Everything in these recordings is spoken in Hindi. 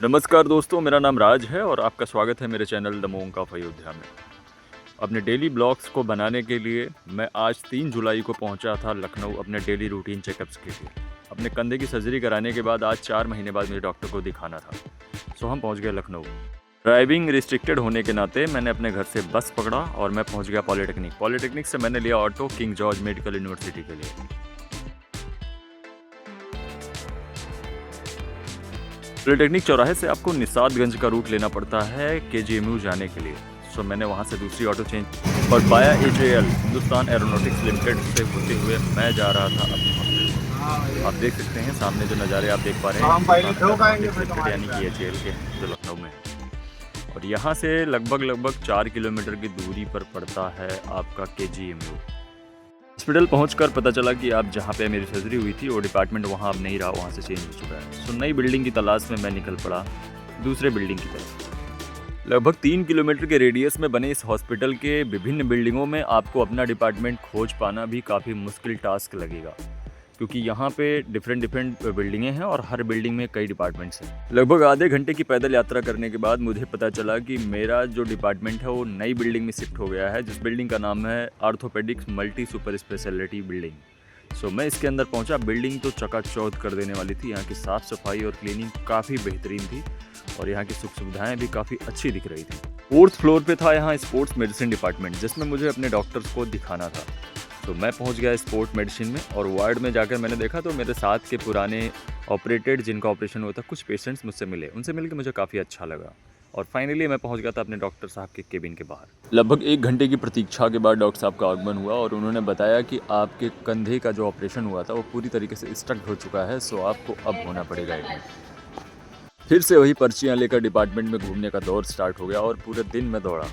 नमस्कार दोस्तों, मेरा नाम राज है और आपका स्वागत है मेरे channel the monk of Ayodhya में। अपने डेली ब्लॉग्स को बनाने के लिए मैं आज 3 जुलाई को पहुंचा था लखनऊ अपने डेली रूटीन चेकअप्स के लिए। अपने कंधे की सर्जरी कराने के बाद आज 4 महीने बाद मुझे डॉक्टर को दिखाना था, सो हम पहुंच गए लखनऊ। ड्राइविंग रिस्ट्रिक्टेड होने के नाते मैंने अपने घर से बस पकड़ा और मैं पहुँच गया पॉलीटेक्निक से मैंने लिया auto king George medical university के लिए। पॉलीटेक्निक चौराहे से आपको निषादगंज का रूट लेना पड़ता है KGMU जाने के लिए। सो मैंने वहाँ से दूसरी ऑटो चेंज और पाया HAL हिंदुस्तान एरोनॉटिक्स लिमिटेड से होते हुए मैं जा रहा था अपने हॉस्टल। आप देख सकते हैं सामने जो नज़ारे आप देख पा रहे हैं यानी कि HAL के जो लखनऊ में है। और यहाँ से लगभग 4 किलोमीटर की दूरी पर पड़ता है आपका KGMU। हॉस्पिटल पहुंचकर पता चला कि आप जहां पे मेरी सर्जरी हुई थी वो डिपार्टमेंट वहां अब नहीं रहा, वहां से चेंज हो चुका है। सो नई बिल्डिंग की तलाश में मैं निकल पड़ा दूसरे बिल्डिंग की तरफ। लगभग 3 किलोमीटर के रेडियस में बने इस हॉस्पिटल के विभिन्न बिल्डिंगों में आपको अपना डिपार्टमेंट खोज पाना भी काफ़ी मुश्किल टास्क लगेगा, क्योंकि यहाँ पे डिफरेंट बिल्डिंगें हैं और हर बिल्डिंग में कई डिपार्टमेंट्स हैं। लगभग आधे घंटे की पैदल यात्रा करने के बाद मुझे पता चला कि मेरा जो डिपार्टमेंट है वो नई बिल्डिंग में शिफ्ट हो गया है, जिस बिल्डिंग का नाम है orthopaedics multi super speciality building. So मैं इसके अंदर पहुंचा। बिल्डिंग तो चकाचौंध कर देने वाली थी। यहाँ की साफ़ सफाई और क्लीनिंग काफ़ी बेहतरीन थी और यहाँ की सुख सुविधाएँ भी काफ़ी अच्छी दिख रही थी। 4th फ्लोर पे था यहाँ स्पोर्ट्स मेडिसिन डिपार्टमेंट, जिसमें मुझे अपने डॉक्टर्स को दिखाना था। तो मैं पहुंच गया स्पोर्ट मेडिसिन में और वार्ड में जाकर मैंने देखा तो मेरे साथ के पुराने ऑपरेटेड जिनका ऑपरेशन हुआ था कुछ पेशेंट्स मुझसे मिले। उनसे मिलकर मुझे काफ़ी अच्छा लगा और फाइनली मैं पहुंच गया था अपने डॉक्टर साहब के केबिन के बाहर। लगभग 1 घंटे की प्रतीक्षा के बाद डॉक्टर साहब का आगमन हुआ और उन्होंने बताया कि आपके कंधे का जो ऑपरेशन हुआ था वो पूरी तरीके से स्टक हो चुका है, सो आपको अब होना पड़ेगा एडमिट। फिर से वही पर्चियाँ लेकर डिपार्टमेंट में घूमने का दौर स्टार्ट हो गया और पूरे दिन मैं दौड़ा।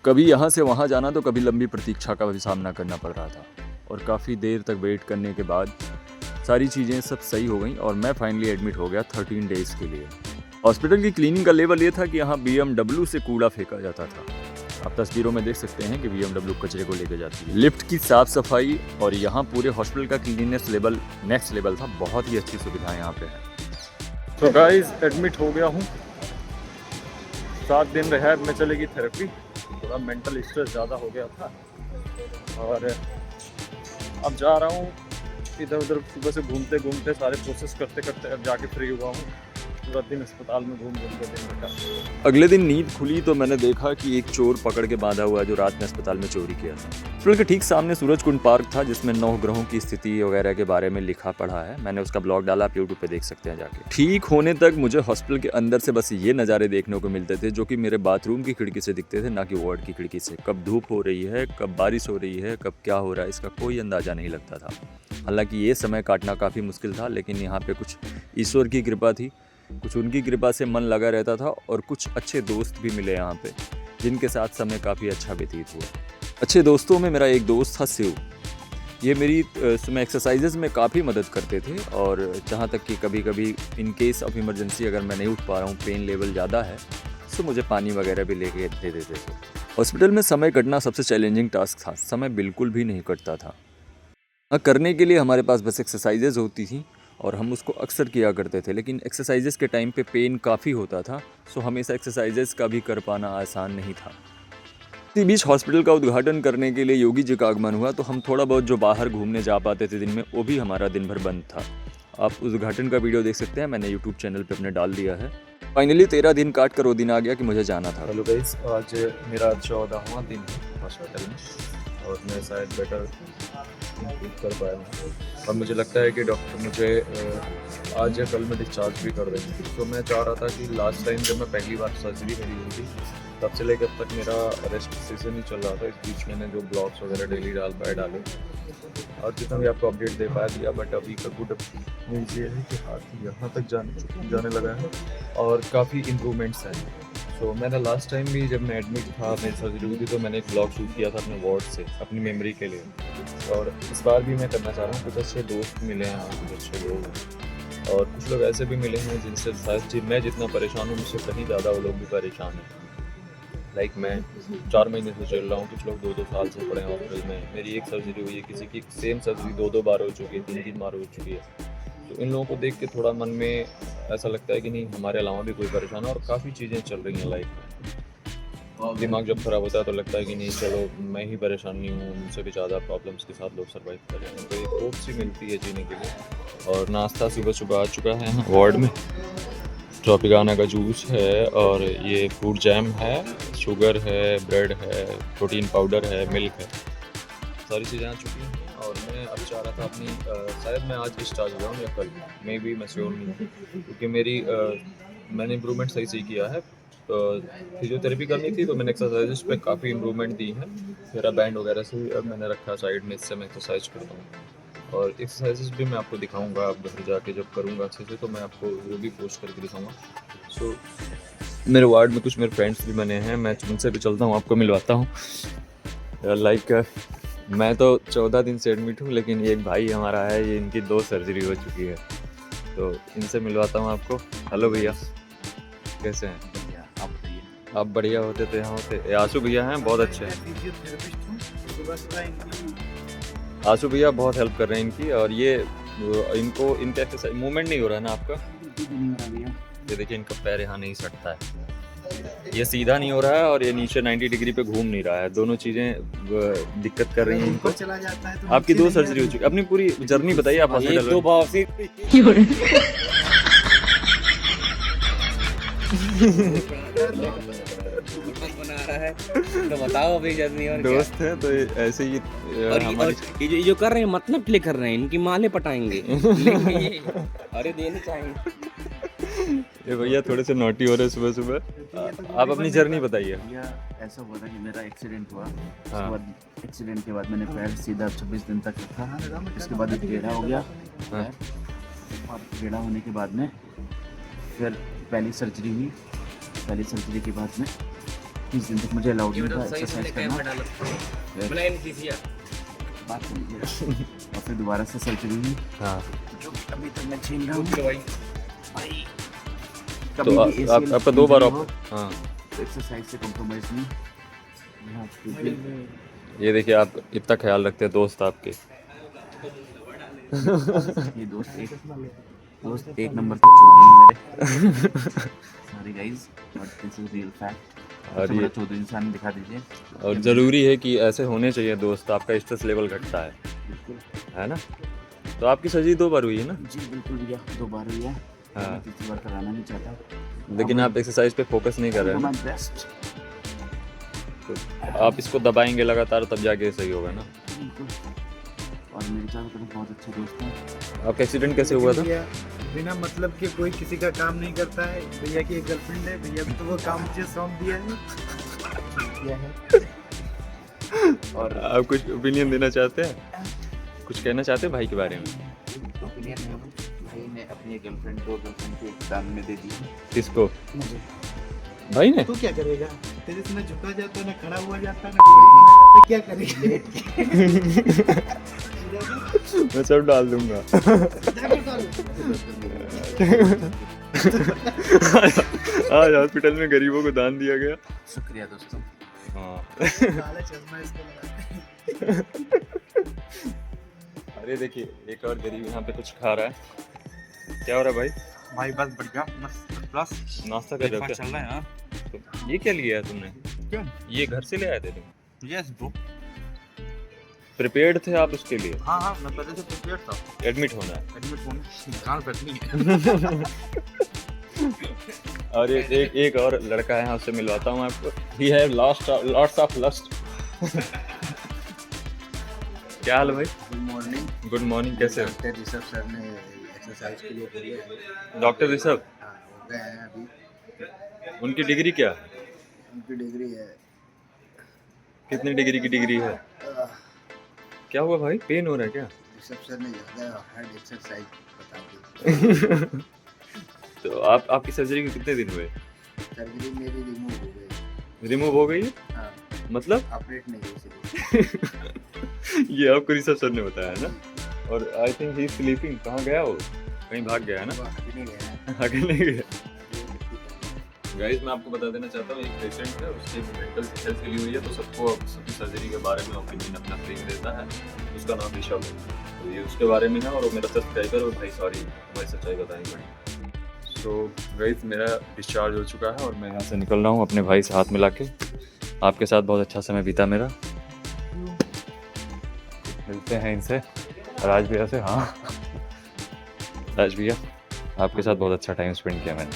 कभी यहाँ से वहाँ जाना तो कभी लंबी प्रतीक्षा का भी सामना करना पड़ रहा था और काफ़ी देर तक वेट करने के बाद सारी चीज़ें सब सही हो गई और मैं फाइनली एडमिट हो गया 13 डेज़ के लिए। हॉस्पिटल की क्लीनिंग का लेवल ये था कि यहाँ BMW से कूड़ा फेंका जाता था। आप तस्वीरों में देख सकते हैं कि BMW कचरे को लेकर जाती है। लिफ्ट की साफ़ सफाई और यहाँ पूरे हॉस्पिटल का क्लीनिनेस लेवल नेक्स्ट लेवल था। बहुत ही अच्छी सुविधाएँ यहाँ पे है। तो गाइस एडमिट हो गया हूँ। 7 दिन रिहैब में चलेगी थेरेपी। थोड़ा मेंटल स्ट्रेस ज़्यादा हो गया था और अब जा रहा हूँ इधर उधर। सुबह से घूमते घूमते सारे प्रोसेस करते करते अब जाके फ्री हुआ हूँ। पूरा दिन अस्पताल में घूम घूम कर दिन बैठा। अगले दिन नींद खुली तो मैंने देखा कि एक चोर पकड़ के बांधा हुआ है जो रात में अस्पताल में चोरी किया था। हॉस्पिटल के ठीक सामने सूरज कुंड पार्क था जिसमें 9 ग्रहों की स्थिति वगैरह के बारे में लिखा पढ़ा है। मैंने उसका ब्लॉग डाला, आप यूट्यूब पे देख सकते हैं जाके। ठीक होने तक मुझे हॉस्पिटल के अंदर से बस ये नज़ारे देखने को मिलते थे जो कि मेरे बाथरूम की खिड़की से दिखते थे, ना कि वार्ड की खिड़की से। कब धूप हो रही है, कब बारिश हो रही है, कब क्या हो रहा है, इसका कोई अंदाज़ा नहीं लगता था। हालांकि ये समय काटना काफ़ी मुश्किल था, लेकिन यहाँ पे कुछ ईश्वर की कृपा थी, कुछ उनकी कृपा से मन लगा रहता था और कुछ अच्छे दोस्त भी मिले यहाँ पे जिनके साथ समय काफ़ी अच्छा व्यतीत हुआ। अच्छे दोस्तों में मेरा एक दोस्त था शिव। ये मेरी मैं एक्सरसाइजेज़ में काफ़ी मदद करते थे और जहाँ तक कि कभी कभी इन केस ऑफ इमरजेंसी अगर मैं नहीं उठ पा रहा हूँ, पेन लेवल ज़्यादा है, तो मुझे पानी वगैरह भी लेके दे देते थे। हॉस्पिटल में समय कटना सबसे चैलेंजिंग टास्क था। समय बिल्कुल भी नहीं कटता था। करने के लिए हमारे पास बस एक्सरसाइजेज़ होती थी और हम उसको अक्सर किया करते थे, लेकिन एक्सरसाइजेज़ के टाइम पे पेन काफ़ी होता था, सो हमेशा एक्सरसाइजेज़ का भी कर पाना आसान नहीं था। इसी बीच हॉस्पिटल का उद्घाटन करने के लिए योगी जी का आगमन हुआ, तो हम थोड़ा बहुत जो बाहर घूमने जा पाते थे दिन में, वो भी हमारा दिन भर बंद था। आप उद्घाटन का वीडियो देख सकते हैं, मैंने यूट्यूब चैनल पर अपने डाल दिया है। फाइनली 13 दिन काट कर वो दिन आ गया कि मुझे जाना था। हेलो गाइस, आज मेरा 14वां दिन हॉस्पिटल में और मैं शायद बेटर कर पाया हूँ और मुझे लगता है कि डॉक्टर मुझे आज या कल में डिस्चार्ज भी कर देंगे। तो मैं चाह रहा था कि लास्ट टाइम जब मैं पहली बार सर्जरी मेरी हुई थी तब से लेकर अब तक मेरा रेस्ट सीजन ही चल रहा था। इस बीच मैंने जो ब्लॉग्स वगैरह डेली डाले और जितना भी आपको अपडेट दे पाया दिया, बट अभी का गुड न्यूज़ ये है कि हाथ यहाँ तक जाने लगा है और काफ़ी इम्प्रूवमेंट्स हैं। तो मैंने लास्ट टाइम भी जब मैं एडमिट था, मेरी सर्जरी हुई थी, तो मैंने एक ब्लॉग शूट किया था अपने वार्ड से अपनी मेमोरी के लिए। और इस बार भी मैं करना चाह रहा हूँ। कुछ अच्छे दोस्त मिले हैं, कुछ अच्छे लोग हैं और कुछ लोग ऐसे भी मिले हैं जिनसे शायद मैं जितना परेशान हूँ मुझसे कहीं ज़्यादा वो लोग भी परेशान हैं। लाइक मैं 4 महीने से चल रहा हूँ, कुछ लोग 2-2 साल से पड़े हैं हॉस्पिटल में। मेरी एक सर्जरी हुई है, किसी की सेम सर्जरी 2-2 बार हो चुकी है, 3-3 बार हो चुकी है। तो इन लोगों को देख के थोड़ा मन में ऐसा लगता है कि नहीं हमारे अलावा भी कोई परेशान है और काफ़ी चीज़ें चल रही हैं लाइफ में। दिमाग जब ख़राब होता है तो लगता है कि नहीं चलो मैं ही परेशान नहीं हूँ, मुझसे भी ज़्यादा प्रॉब्लम्स के साथ लोग सर्वाइव कर रहे हैं, तो एक होप सी मिलती है जीने के लिए। और नाश्ता सुबह सुबह आ चुका है यहाँ वार्ड में, ट्रॉपिकाना का जूस है और ये फ्रूट जैम है, शुगर है, ब्रेड है, प्रोटीन पाउडर है, मिल्क है, सारी चीज़ें आ चुकी हैं। और मैं अब चाह रहा था अपनी शायद मैं आज डिस्चार्ज हुआ हूँ या कल, मे बी मैं श्योर नहीं हूँ, क्योंकि मैंने इम्प्रूवमेंट सही किया है। फिजियोथेरेपी करनी थी तो मैंने एक्सरसाइजेस पे काफ़ी इम्प्रूवमेंट दी है। मेरा बैंड वगैरह से अब मैंने रखा साइड में, इससे मैं एक्सरसाइज करता हूँ और एक्सरसाइजेस भी मैं आपको दिखाऊंगा। आप घर जाके जब करूँगा अच्छे से तो मैं आपको वो भी पोस्ट करके दिखाऊंगा। सो मेरे वार्ड में कुछ मेरे फ्रेंड्स भी बने हैं, मैं उनसे भी चलता हूँ, आपको मिलवाता हूँ। लाइक मैं तो 14 दिन से एडमिट हूँ, लेकिन ये एक भाई हमारा है, ये इनकी 2 सर्जरी हो चुकी है, तो इनसे मिलवाता हूँ आपको। हेलो भैया, कैसे हैं आप? बढ़िया होते तो यहाँ होते। आशु भैया हैं, बहुत अच्छे हैं। आशु भैया बहुत हेल्प कर रहे हैं इनकी। और ये इनका एक्सरसाइज मूवमेंट नहीं हो रहा है ना आपका? ये देखिए इनका पैर यहाँ नहीं सटता है, ये सीधा नहीं हो रहा है और ये नीचे 90 डिग्री पे घूम नहीं रहा है। दोनों चीज़ें दिक्कत कर रही हैं इनको। चला जाता है तो आपकी 2 सर्जरी हो चुकी है, अपनी पूरी जर्नी बताइए आप हॉस्पिटल में। 2 बार से बना रहा है तो बताओ अभी जर्नी। और दोस्त है तो ऐसे ही और ये जो कर रहे हैं मतलब के लिए कर रहे हैं, इनकी माले पटाएंगे अरे देने चाहेंगे। ये भैया थोड़े से नोटी हो रहे सुबह सुबह। आप अपनी जर्नी बताइए। ऐसा हुआ था कि मेरा एक्सीडेंट हुआ। उसके बाद एक्सीडेंट के बाद मैंने पैर सीधा 26 दिन तक रखा। इसके बाद एक टेढ़ा हो गया पैर, और टेढ़ा होने के बाद में फिर पहली सर्जरी हुई। पहली सर्जरी के बाद में 30 दिन तक मुझे अलाउड नहीं था एक्सरसाइज करना। बात कीजिए। और फिर दोबारा से सर्जरी हुई, जो अभी तक मैं झेल रहा हूँ। तो आपका 2 बार एक्सरसाइज से कॉम्प्रोमाइज नहीं। ये देखिए आप इतना ख्याल रखते हैं दोस्त आपके। ये दोस्त एक नंबर के चोदे हैं मेरे। Sorry guys, but this is real fact. और ये चोदे इंसान दिखा दीजिए। और ज़रूरी है कि ऐसे होने चाहिए दोस्त, आपका स्ट्रेस लेवल घटता है, है ना? तो आपकी सर्जरी 2 बार हुई है ना? जी बिल्कुल भैया, 2 बार हुई है। मैं तीसरी बार कराना नहीं चाहता, लेकिन आप एक्सरसाइज पे फोकस नहीं कर रहे हैं ना? बेस्ट। तो आप इसको दबाएंगे लगातार तब जाके सही होगा ना? बिल्कुल। और मेरे चारों तरफ बहुत अच्छे दोस्त हैं। आपका एक्सीडेंट कैसे हुआ था? बिना मतलब के कोई किसी का काम नहीं करता है। भैया की एक गर्लफ्रेंड है, भैया भी तो वो काम मुझे सौंप दिया है। और आप कुछ ओपिनियन देना चाहते हैं? कुछ कहना चाहते हैं भाई के बारे में? ओपिनियन भाई ने अपनी गर्लफ्रेंड 2 गर्लफ्रेंड को दान में दे दी। किसको? भाई ने? तू क्या करेगा? तेरे से ना झुका जाता, ना खड़ा हुआ जाता, ना घोड़ी बना जाता, क्या करेगा? मैं सब डाल दूंगा। आज हॉस्पिटल में गरीबों को दान दिया गया। शुक्रिया दोस्तों। काला चश्मा इसको लगा। अरे देखिए एक और गरीब यहाँ पे कुछ खा रहा है। क्या हो रहा है भाई? भाई बस बढ़िया, मस्त प्लस नाश्ता कर रहे हो क्या? चल रहा है यार। तो ये क्या लिया है तुमने? क्यों? ये घर से ले आए थे तुम? Yes bro. प्रिपेयर्ड थे आप उसके लिए? हाँ मैं पहले से प्रिपेयर था। एडमिट होना है? एडमिट होने कान फटनी है। और एक और लड़का है, उससे मिलवाता हूँ आपको। ही है लॉट्स ऑफ लस्ट। क्या हाल है भाई? Good morning. गुड मॉर्निंग, कैसे हो? डॉक्टर ऋषभ सर ने एक्सरसाइज के लिए बोले हैं। डॉक्टर ऋषभ? हाँ, हो गए हैं अभी। उनकी डिग्री क्या? उनकी डिग्री है। कितनी डिग्री की डिग्री है? क्या हुआ भाई, पेन हो रहा है क्या? ऋषभ सर ने ज़्यादा हार्ड एक्सरसाइज बता दी। तो आपकी सर्जरी के कितने दिन हुए? सर्जरी मेरी रिमूव हो गई। रिमूव हो गई? हाँ, मतलब? ऑपरेट नहीं हुई। ये आपको ऋषभ सर ने बताया ना? और I think he is sleeping. कहाँ गया वो? कहीं भाग गया है ना? वो आगे नहीं गया है। आगे नहीं गया। गाइस मैं आपको बता देना चाहता हूँ, एक पेशेंट है, उसकी मेंटल हेल्थ के लिए हुई है, तो सबको सभी सर्जरी के बारे में ओपिनियन अपना फ्री में देता है। उसका नाम ऋषभ है, तो ये उसके बारे में है और वो मेरा सब्सक्राइबर। और भाई सॉरी, भाई सच्चाई बताएंगे बड़ी। तो गाइस मेरा डिस्चार्ज हो चुका है और मैं यहाँ से निकल रहा हूँ अपने भाई से हाथ मिला के। आपके साथ बहुत अच्छा समय बीता मेरा। मिलते हैं इनसे, राज भैया से। हाँ राज भैया, आपके साथ बहुत अच्छा टाइम स्पेंड किया मैंने।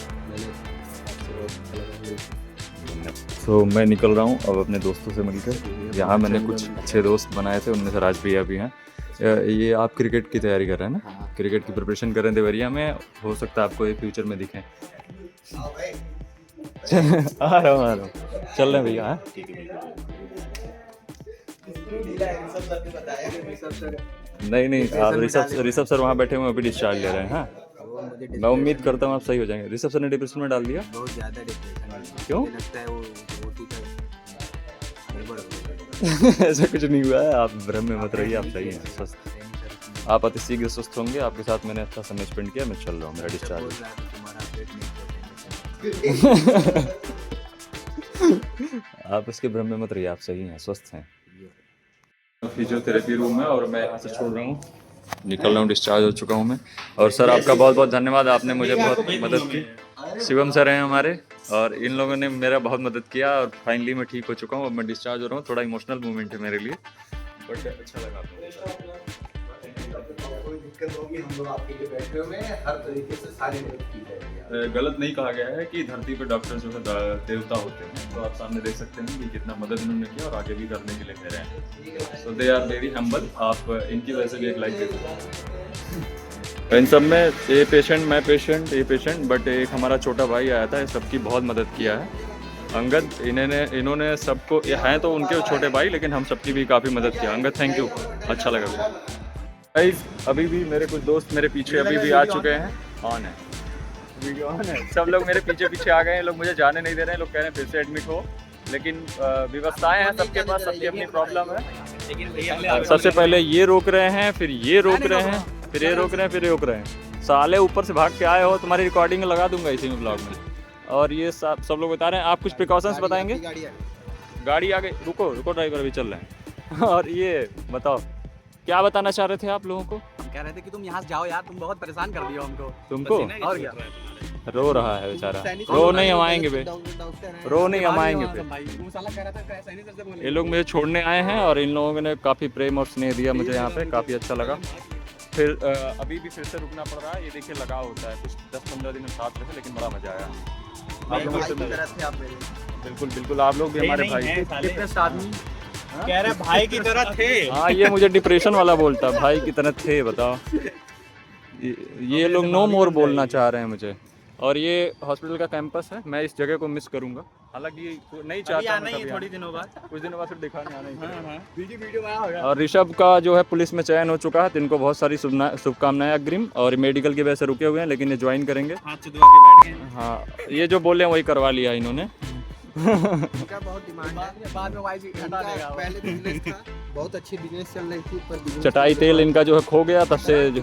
तो मैं निकल रहा हूँ अब अपने दोस्तों से मिलकर। यहाँ मैंने कुछ अच्छे दोस्त बनाए थे, उनमें से राज भैया भी हैं। ये आप क्रिकेट की तैयारी कर रहे हैं ना? क्रिकेट की प्रिपरेशन कर रहे हैं देवरिया में। हो सकता है आपको ये फ्यूचर में दिखें। आ रहा हूँ चल रहे हैं भैया। हाँ नहीं आप ऋषभ सर वहाँ बैठे हुए अभी डिस्चार्ज ले रहे हैं। हाँ मैं उम्मीद करता हूँ आप सही हो जाएंगे। ऋषभ सर ने डिप्रेशन में डाल दिया? बहुत ज़्यादा डिप्रेशन। क्यों? लगता है वो रोटी का गड़बड़ हो गया। ऐसा कुछ नहीं हुआ है, आप भ्रम में मत रहिए, आप सही हैं, स्वस्थ। आप अति शीघ्र स्वस्थ होंगे। आपके साथ मैंने अच्छा समय स्पेंड किया। मैं चल रहा हूँ, मेरा डिस्चार्ज। आप इसके भ्रम में मत रहिए, आप सही हैं, स्वस्थ हैं। फिजियोथेरेपी रूम में और मैं यहाँ से छोड़ रहा हूँ, निकल रहा हूँ, डिस्चार्ज हो चुका हूँ मैं। और सर आपका बहुत बहुत धन्यवाद, आपने मुझे बहुत मदद की। शिवम सर हैं हमारे और इन लोगों ने मेरा बहुत मदद किया और फाइनली मैं ठीक हो चुका हूँ। अब मैं डिस्चार्ज हो रहा हूँ। थोड़ा इमोशनल मोमेंट है मेरे लिए, बट अच्छा लगा आपको। कोई दिक्कत होगी, हम लोग आपके लिए बैठे हुए हैं, हर तरीके से सारी मदद की जाएगी। गलत नहीं कहा गया है कि धरती पर डॉक्टर जो है देवता होते हैं। तो आप सामने देख सकते हैं कि कितना मदद इन्होंने किया और आगे भी करने के लिए मेरे हैं। सो दे आर वेरी हम्बल। आप इनकी वजह से भी एक लाइफ दे सकते हैं। इन सब में ये पेशेंट, मैं पेशेंट, ये पेशेंट, बट एक हमारा छोटा भाई आया था, सबकी बहुत मदद किया है। अंगद, इन्होंने सबको, हैं तो उनके छोटे भाई, लेकिन हम सबकी भी काफ़ी मदद किया। अंगद थैंक यू, अच्छा लगा। गाइस अभी भी मेरे कुछ दोस्त मेरे पीछे अभी भी आ चुके हैं। ऑन है वीडियो, ऑन है। सब लोग मेरे पीछे आ गए हैं। लोग मुझे जाने नहीं दे रहे हैं। लोग कह रहे हैं फिर से एडमिट हो, लेकिन व्यवस्थाएं हैं सबके पास, सबकी अपनी प्रॉब्लम है। सबसे पहले ये रोक रहे हैं, फिर ये रोक रहे हैं, फिर ये रोक रहे हैं, फिर ये रोक रहे हैं। साले ऊपर से भाग के आए हो, तुम्हारी रिकॉर्डिंग लगा दूंगा इसी में ब्लॉग में। और ये सब लोग बता रहे हैं। आप कुछ प्रिकॉशंस बताएंगे? गाड़ी आ गई, रुको ड्राइवर अभी चल रहे हैं। और ये बताओ क्या बताना चाह रहे थे आप लोगों को? हम कह रहे थे कि तुम यहाँ से जाओ यार, तुम बहुत परेशान कर दियो हमको। तुमको? और क्या, रो रहा है बेचारा। रो नहीं हम आएंगे बे, रो नहीं हम आएंगे बे। ये लोग मुझे छोड़ने आए हैं और इन लोगों ने काफ़ी प्रेम और स्नेह दिया मुझे यहाँ पे, काफ़ी अच्छा लगा। फिर अभी भी फिर से रुकना पड़ रहा है। ये देखिए लगा होता है, कुछ 10-15 दिन साथ रहे, लेकिन बड़ा मजा आया। आप लोगों से बिल्कुल आप लोग भी हमारे भाई आदमी कह रहे भाई की तरह थे। हाँ ये मुझे डिप्रेशन वाला बोलता, भाई की तरह थे। बताओ, ये लोग नो मोर बोलना चाह रहे हैं मुझे। और ये हॉस्पिटल का कैंपस है, मैं इस जगह को मिस करूंगा। हालांकि नहीं चाहता मैं कभी, थोड़ी दिनों बाद, कुछ दिनों बाद फिर दिखाने आना ही पड़ेगा। वीडियो बना होगा। और ऋषभ का जो है पुलिस में चयन हो चुका है, तो इनको बहुत सारी शुभकामनाएं अग्रिम। और मेडिकल की वजह से रुके हुए हैं, लेकिन ये ज्वाइन करेंगे। हाथ से दुआ के बैठ गए। हाँ ये जो बोले वही करवा लिया इन्होंने। उनका बहुत डिमांड है। बाद में वाइस हटा देगा। पहले बिजनेस था, बहुत अच्छी बिजनेस चल रही थी, पर business चटाई तेल इनका जो है खो गया तब से जो।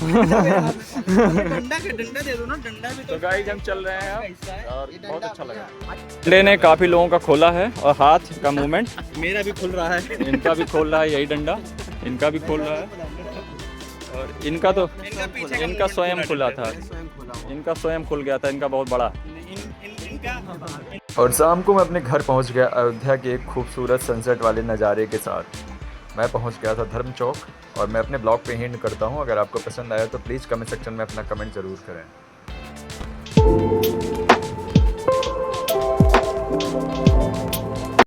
डंडा दे दो ना, डंडा भी तो गाइस हम चल रहे हैं अब, और बहुत अच्छा लगा। डंडे ने काफ़ी लोगों का खोला है, और हाथ का मूवमेंट मेरा भी खुल रहा है। इनका भी खोल रहा है, यही डंडा इनका भी खोल रहा है। और इनका तो इनका स्वयं खुला था, इनका स्वयं खुल गया था, इनका बहुत बड़ा। और शाम को मैं अपने घर पहुंच गया, अयोध्या के एक खूबसूरत सनसेट वाले नज़ारे के साथ। मैं पहुंच गया था धर्म चौक, और मैं अपने ब्लॉग पे एंड करता हूं। अगर आपको पसंद आया तो प्लीज़ कमेंट सेक्शन में अपना कमेंट ज़रूर करें।